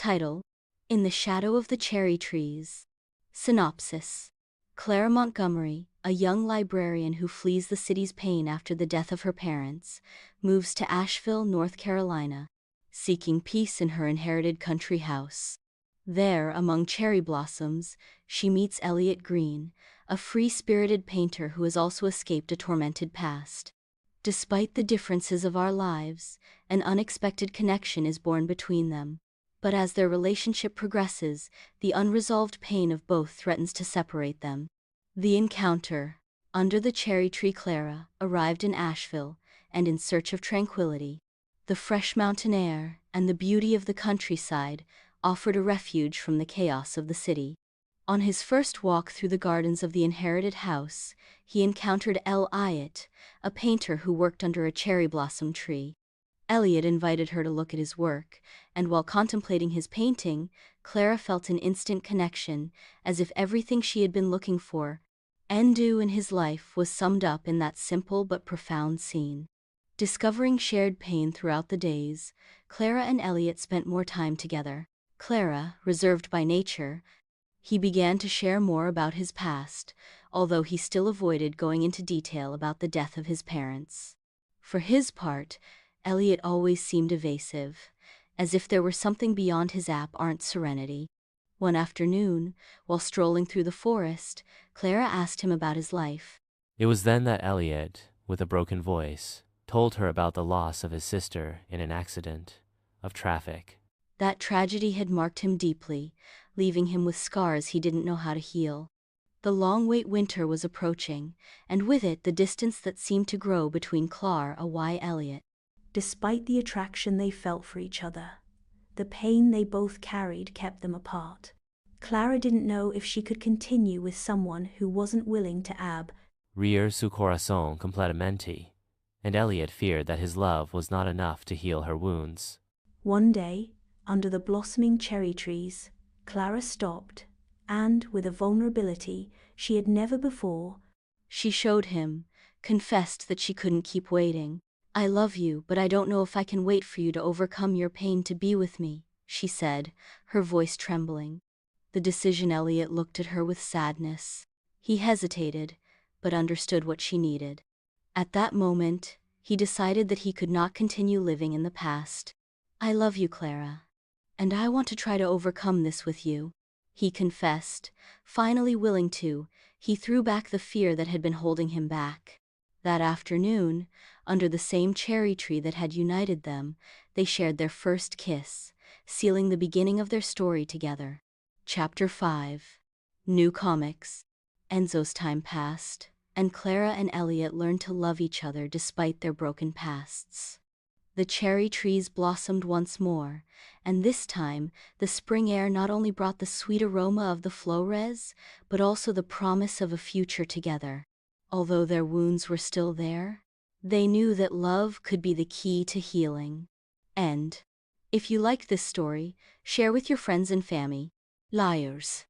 Title: In the Shadow of the Cherry Trees. Synopsis: Clara Montgomery, a young librarian who flees the city's pain after the death of her parents, moves to Asheville, North Carolina, seeking peace in her inherited country house. There, among cherry blossoms, she meets Elliot Green, a free-spirited painter who has also escaped a tormented past. Despite the differences of our lives, an unexpected connection is born between them. But as their relationship progresses, the unresolved pain of both threatens to separate them. The encounter. Under the cherry tree, Clara arrived in Asheville, and in search of tranquility, the fresh mountain air and the beauty of the countryside offered a refuge from the chaos of the city. On his first walk through the gardens of the inherited house, he encountered Elliot, a painter who worked under a cherry blossom tree. Elliot invited her to look at his work, and while contemplating his painting, Clara felt an instant connection, as if everything she had been looking for and do in his life was summed up in that simple but profound scene. Discovering shared pain throughout the days, Clara and Elliot spent more time together. Clara, reserved by nature, he began to share more about his past, although he still avoided going into detail about the death of his parents. For his part, Elliot always seemed evasive, as if there were something beyond his apparent serenity. One afternoon, while strolling through the forest, Clara asked him about his life. It was then that Elliot, with a broken voice, told her about the loss of his sister in an accident of traffic. That tragedy had marked him deeply, leaving him with scars he didn't know how to heal. The long winter was approaching, and with it the distance that seemed to grow between Clara and Elliot. Despite the attraction they felt for each other, the pain they both carried kept them apart. Clara didn't know if she could continue with someone who wasn't willing to Abrir su corazón completamente, and Elliot feared that his love was not enough to heal her wounds. One day, under the blossoming cherry trees, Clara stopped, and, with a vulnerability she had never before, she showed him, confessed that she couldn't keep waiting. "I love you, but I don't know if I can wait for you to overcome your pain to be with me," she said, her voice trembling. The decision. Elliot looked at her with sadness. He hesitated, but understood what she needed. At that moment, he decided that he could not continue living in the past. "I love you, Clara. And I want to try to overcome this with you," he confessed, finally willing to. He threw back the fear that had been holding him back. That afternoon, under the same cherry tree that had united them, they shared their first kiss, sealing the beginning of their story together. Chapter 5. New Comics. Enzo's time passed, and Clara and Elliot learned to love each other despite their broken pasts. The cherry trees blossomed once more, and this time, the spring air not only brought the sweet aroma of the flowers, but also the promise of a future together. Although their wounds were still there, they knew that love could be the key to healing. And if you liked this story, share with your friends and family. Liars.